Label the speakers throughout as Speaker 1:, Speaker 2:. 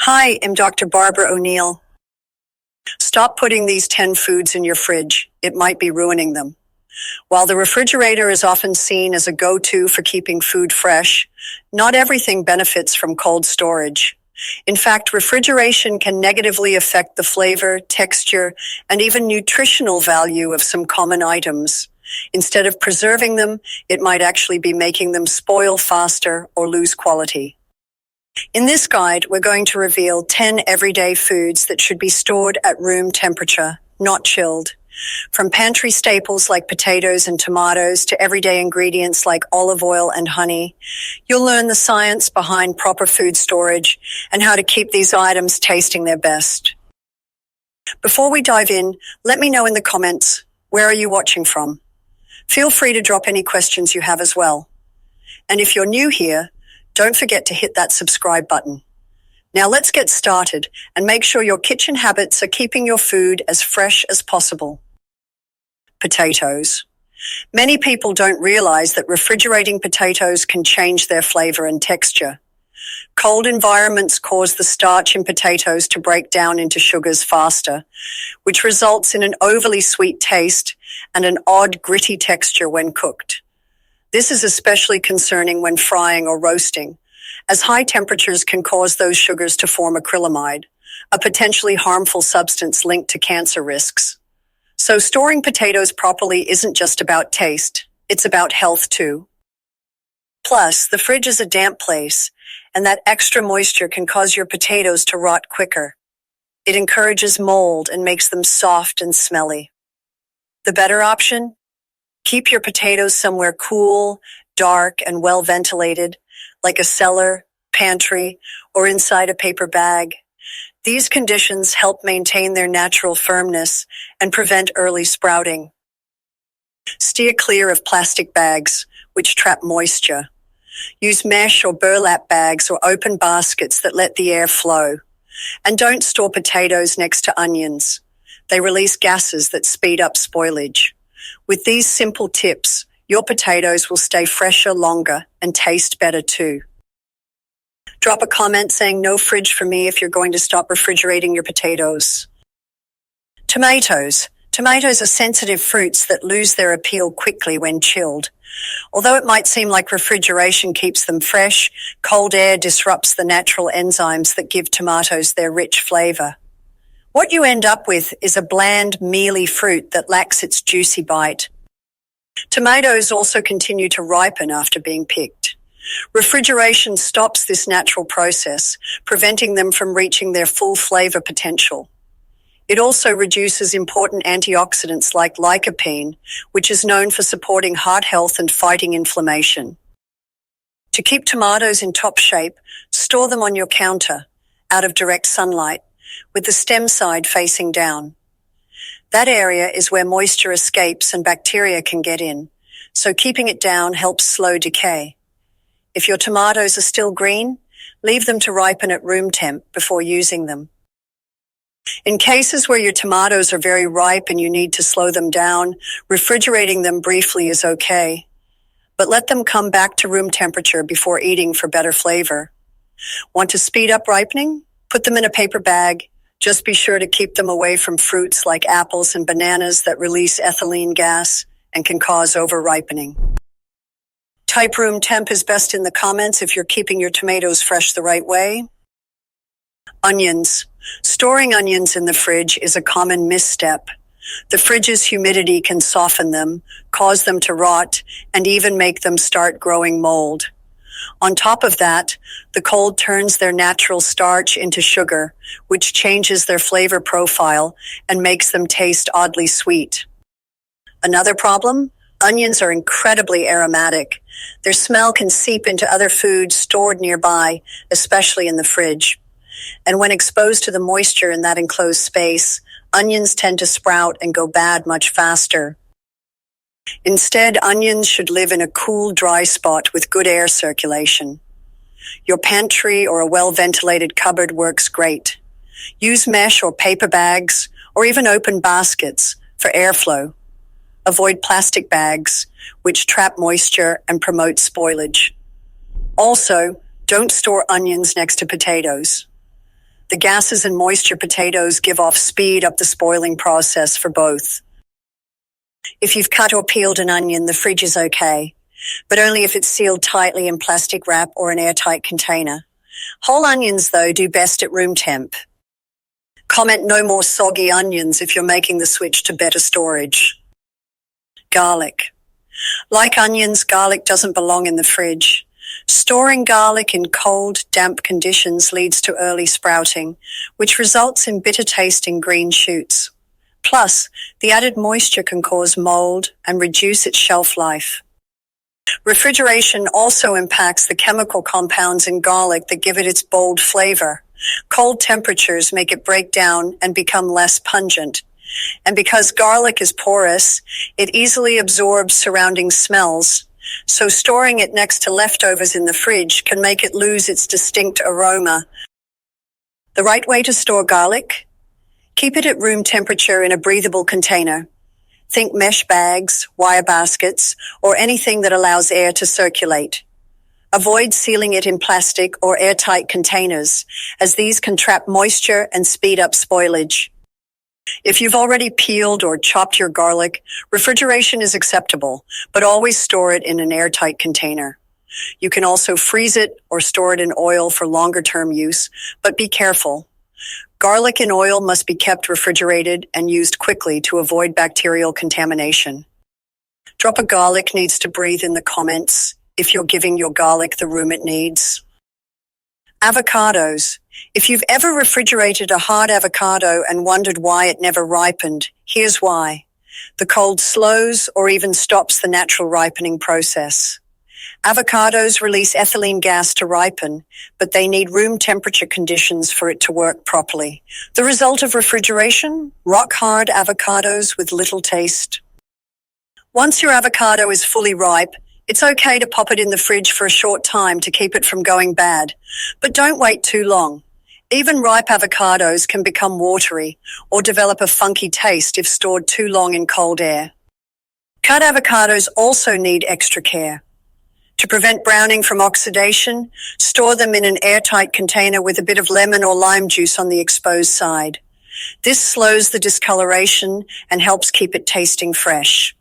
Speaker 1: Hi, I'm Dr. Barbara O'Neill. Stop putting these 10 foods in your fridge. It might be ruining them. While the refrigerator is often seen as a go-to for keeping food fresh, not everything benefits from cold storage. In fact, refrigeration can negatively affect the flavor, texture, and even nutritional value of some common items. Instead of preserving them, it might actually be making them spoil faster or lose quality. In this guide, we're going to reveal 10 everyday foods that should be stored at room temperature, not chilled. From pantry staples like potatoes and tomatoes to everyday ingredients like olive oil and honey, you'll learn the science behind proper food storage and how to keep these items tasting their best. Before we dive in, let me know in the comments, where are you watching from? Feel free to drop any questions you have as well. And if you're new here, don't forget to hit that subscribe button. Now let's get started and make sure your kitchen habits are keeping your food as fresh as possible. Potatoes. Many people don't realize that refrigerating potatoes can change their flavor and texture. Cold environments cause the starch in potatoes to break down into sugars faster, which results in an overly sweet taste and an odd gritty texture when cooked. This is especially concerning when frying or roasting, as high temperatures can cause those sugars to form acrylamide, a potentially harmful substance linked to cancer risks. So storing potatoes properly isn't just about taste, it's about health too. Plus, the fridge is a damp place, and that extra moisture can cause your potatoes to rot quicker. It encourages mold and makes them soft and smelly. The better option? Keep your potatoes somewhere cool, dark, and well ventilated, like a cellar, pantry, or inside a paper bag. These conditions help maintain their natural firmness and prevent early sprouting. Steer clear of plastic bags, which trap moisture. Use mesh or burlap bags or open baskets that let the air flow. And don't store potatoes next to onions. They release gases that speed up spoilage. With these simple tips, your potatoes will stay fresher longer and taste better too. Drop a comment saying no fridge for me if you're going to stop refrigerating your potatoes. Tomatoes. Tomatoes are sensitive fruits that lose their appeal quickly when chilled. Although it might seem like refrigeration keeps them fresh, cold air disrupts the natural enzymes that give tomatoes their rich flavor. What you end up with is a bland, mealy fruit that lacks its juicy bite. Tomatoes also continue to ripen after being picked. Refrigeration stops this natural process, preventing them from reaching their full flavor potential. It also reduces important antioxidants like lycopene, which is known for supporting heart health and fighting inflammation. To keep tomatoes in top shape, store them on your counter, out of direct sunlight, with the stem side facing down. That area is where moisture escapes and bacteria can get in, so keeping it down helps slow decay. If your tomatoes are still green, leave them to ripen at room temp before using them. In cases where your tomatoes are very ripe and you need to slow them down, refrigerating them briefly is okay. But let them come back to room temperature before eating for better flavor. Want to speed up ripening? Put them in a paper bag. Just be sure to keep them away from fruits like apples and bananas that release ethylene gas and can cause over-ripening. Type room temp is best in the comments if you're keeping your tomatoes fresh the right way. Onions. Storing onions in the fridge is a common misstep. The fridge's humidity can soften them, cause them to rot, and even make them start growing mold. On top of that, the cold turns their natural starch into sugar, which changes their flavor profile and makes them taste oddly sweet. Another problem? Onions are incredibly aromatic. Their smell can seep into other foods stored nearby, especially in the fridge. And when exposed to the moisture in that enclosed space, onions tend to sprout and go bad much faster. Instead, onions should live in a cool, dry spot with good air circulation. Your pantry or a well-ventilated cupboard works great. Use mesh or paper bags, or even open baskets for airflow. Avoid plastic bags, which trap moisture and promote spoilage. Also, don't store onions next to potatoes. The gases and moisture potatoes give off speed up the spoiling process for both. If you've cut or peeled an onion, the fridge is okay, but only if it's sealed tightly in plastic wrap or an airtight container. Whole onions, though, do best at room temp. Comment no more soggy onions if you're making the switch to better storage. Garlic. Like onions, garlic doesn't belong in the fridge. Storing garlic in cold, damp conditions leads to early sprouting, which results in bitter-tasting green shoots. Plus, the added moisture can cause mold and reduce its shelf life. Refrigeration also impacts the chemical compounds in garlic that give it its bold flavor. Cold temperatures make it break down and become less pungent. And because garlic is porous, it easily absorbs surrounding smells, so storing it next to leftovers in the fridge can make it lose its distinct aroma. The right way to store garlic? Keep it at room temperature in a breathable container. Think mesh bags, wire baskets, or anything that allows air to circulate. Avoid sealing it in plastic or airtight containers, as these can trap moisture and speed up spoilage. If you've already peeled or chopped your garlic, refrigeration is acceptable, but always store it in an airtight container. You can also freeze it or store it in oil for longer-term use, but be careful. Garlic in oil must be kept refrigerated and used quickly to avoid bacterial contamination. Drop a garlic needs to breathe in the comments if you're giving your garlic the room it needs. Avocados. If you've ever refrigerated a hard avocado and wondered why it never ripened, here's why. The cold slows or even stops the natural ripening process. Avocados release ethylene gas to ripen, but they need room temperature conditions for it to work properly. The result of refrigeration? Rock-hard avocados with little taste. Once your avocado is fully ripe, it's okay to pop it in the fridge for a short time to keep it from going bad, but don't wait too long. Even ripe avocados can become watery or develop a funky taste if stored too long in cold air. Cut avocados also need extra care. To prevent browning from oxidation, store them in an airtight container with a bit of lemon or lime juice on the exposed side. This slows the discoloration and helps keep it tasting fresh.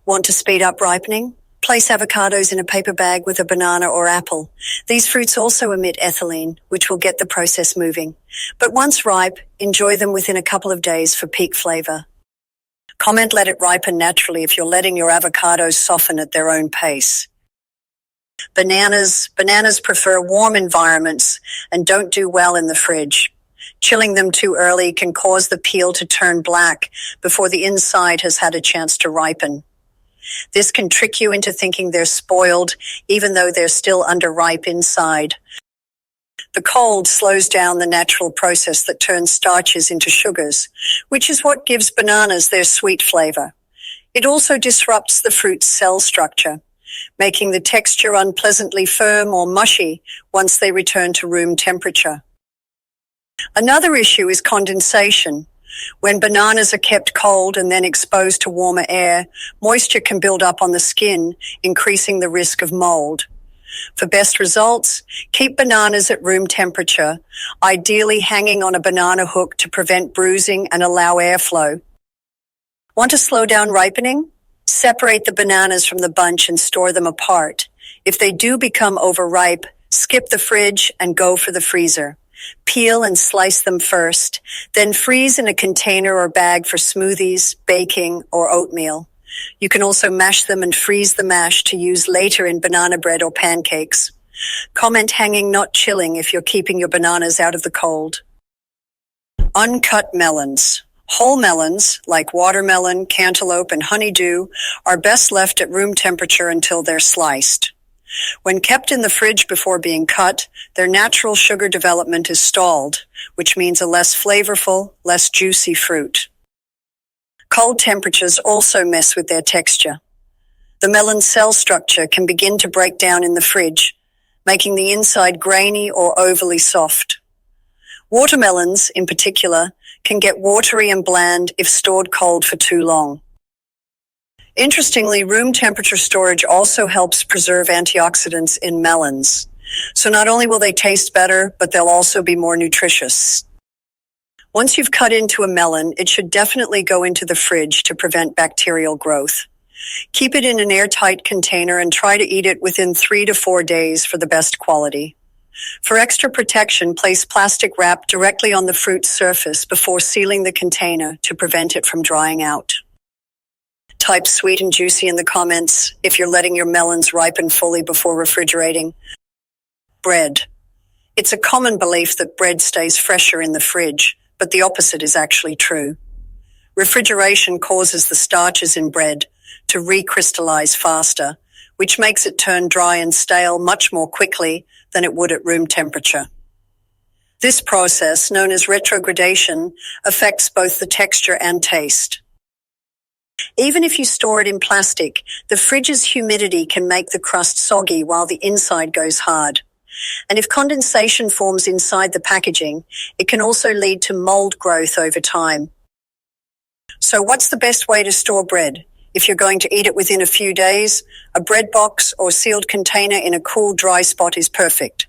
Speaker 1: Want to speed up ripening? Place avocados in a paper bag with a banana or apple. These fruits also emit ethylene, which will get the process moving. But once ripe, enjoy them within a couple of days for peak flavor. Comment let it ripen naturally if you're letting your avocados soften at their own pace. Bananas prefer warm environments and don't do well in the fridge. Chilling them too early can cause the peel to turn black before the inside has had a chance to ripen. This can trick you into thinking they're spoiled, even though they're still underripe inside. The cold slows down the natural process that turns starches into sugars, which is what gives bananas their sweet flavor. It also disrupts the fruit's cell structure, making the texture unpleasantly firm or mushy once they return to room temperature. Another issue is condensation. When bananas are kept cold and then exposed to warmer air, moisture can build up on the skin, increasing the risk of mold. For best results, keep bananas at room temperature, ideally hanging on a banana hook to prevent bruising and allow airflow. Want to slow down ripening? Separate the bananas from the bunch and store them apart. If they do become overripe, skip the fridge and go for the freezer. Peel and slice them first, then freeze in a container or bag for smoothies, baking, or oatmeal. You can also mash them and freeze the mash to use later in banana bread or pancakes. Comment hanging, not chilling, if you're keeping your bananas out of the cold. Uncut melons. Whole melons, like watermelon, cantaloupe, and honeydew, are best left at room temperature until they're sliced. When kept in the fridge before being cut, their natural sugar development is stalled, which means a less flavorful, less juicy fruit. Cold temperatures also mess with their texture. The melon cell structure can begin to break down in the fridge, making the inside grainy or overly soft. Watermelons, in particular, can get watery and bland if stored cold for too long. Interestingly, room temperature storage also helps preserve antioxidants in melons. So not only will they taste better, but they'll also be more nutritious. Once you've cut into a melon, it should definitely go into the fridge to prevent bacterial growth. Keep it in an airtight container and try to eat it within 3 to 4 days for the best quality. For extra protection, place plastic wrap directly on the fruit's surface before sealing the container to prevent it from drying out. Type sweet and juicy in the comments if you're letting your melons ripen fully before refrigerating. Bread. It's a common belief that bread stays fresher in the fridge, but the opposite is actually true. Refrigeration causes the starches in bread to recrystallize faster, which makes it turn dry and stale much more quickly than it would at room temperature. This process, known as retrogradation, affects both the texture and taste. Even if you store it in plastic, the fridge's humidity can make the crust soggy while the inside goes hard. And if condensation forms inside the packaging, it can also lead to mold growth over time. So what's the best way to store bread? If you're going to eat it within a few days, a bread box or sealed container in a cool, dry spot is perfect.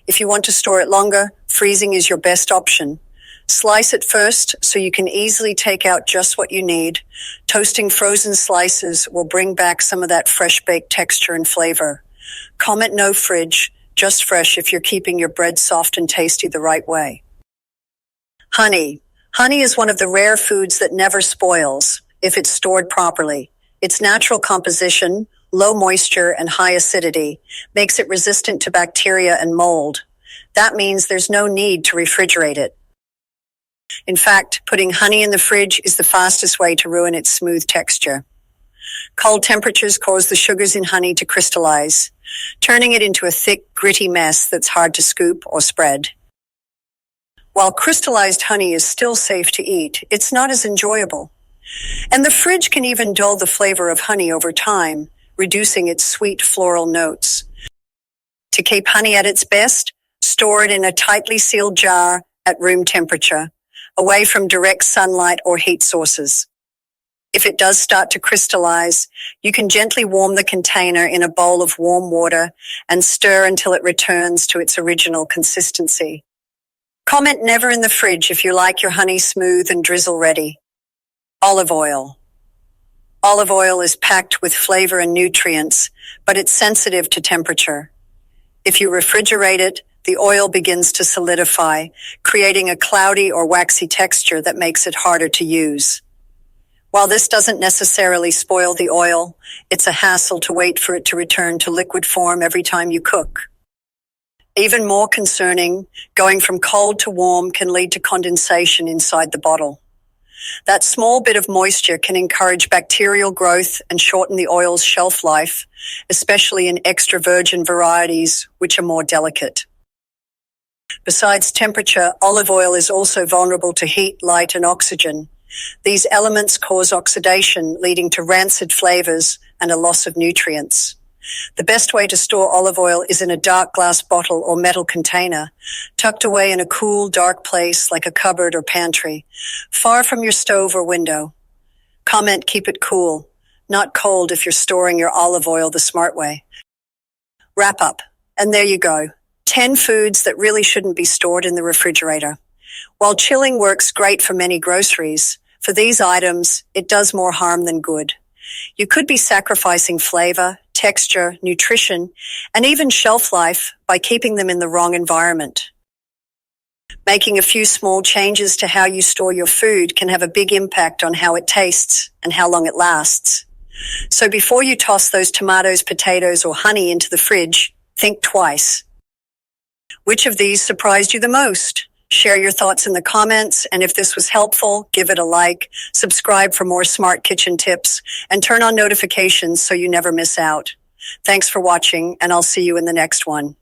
Speaker 1: If you want to store it longer, freezing is your best option. Slice it first so you can easily take out just what you need. Toasting frozen slices will bring back some of that fresh baked texture and flavor. Comment no fridge, just fresh if you're keeping your bread soft and tasty the right way. Honey. Honey is one of the rare foods that never spoils if it's stored properly. Its natural composition, low moisture and high acidity, makes it resistant to bacteria and mold. That means there's no need to refrigerate it. In fact, putting honey in the fridge is the fastest way to ruin its smooth texture. Cold temperatures cause the sugars in honey to crystallize, turning it into a thick, gritty mess that's hard to scoop or spread. While crystallized honey is still safe to eat, it's not as enjoyable. And the fridge can even dull the flavor of honey over time, reducing its sweet floral notes. To keep honey at its best, store it in a tightly sealed jar at room temperature, away from direct sunlight or heat sources. If it does start to crystallize, you can gently warm the container in a bowl of warm water and stir until it returns to its original consistency. Comment never in the fridge if you like your honey smooth and drizzle ready. Olive oil. Olive oil is packed with flavor and nutrients, but it's sensitive to temperature. If you refrigerate it, the oil begins to solidify, creating a cloudy or waxy texture that makes it harder to use. While this doesn't necessarily spoil the oil, it's a hassle to wait for it to return to liquid form every time you cook. Even more concerning, going from cold to warm can lead to condensation inside the bottle. That small bit of moisture can encourage bacterial growth and shorten the oil's shelf life, especially in extra virgin varieties, which are more delicate. Besides temperature, olive oil is also vulnerable to heat, light, and oxygen. These elements cause oxidation, leading to rancid flavors and a loss of nutrients. The best way to store olive oil is in a dark glass bottle or metal container, tucked away in a cool, dark place like a cupboard or pantry, far from your stove or window. Comment, keep it cool, not cold if you're storing your olive oil the smart way. Wrap up. And there you go. 10 foods that really shouldn't be stored in the refrigerator. While chilling works great for many groceries, for these items, it does more harm than good. You could be sacrificing flavor, texture, nutrition, and even shelf life by keeping them in the wrong environment. Making a few small changes to how you store your food can have a big impact on how it tastes and how long it lasts. So before you toss those tomatoes, potatoes, or honey into the fridge, think twice. Which of these surprised you the most? Share your thoughts in the comments, and if this was helpful, give it a like, subscribe for more smart kitchen tips, and turn on notifications so you never miss out. Thanks for watching, and I'll see you in the next one.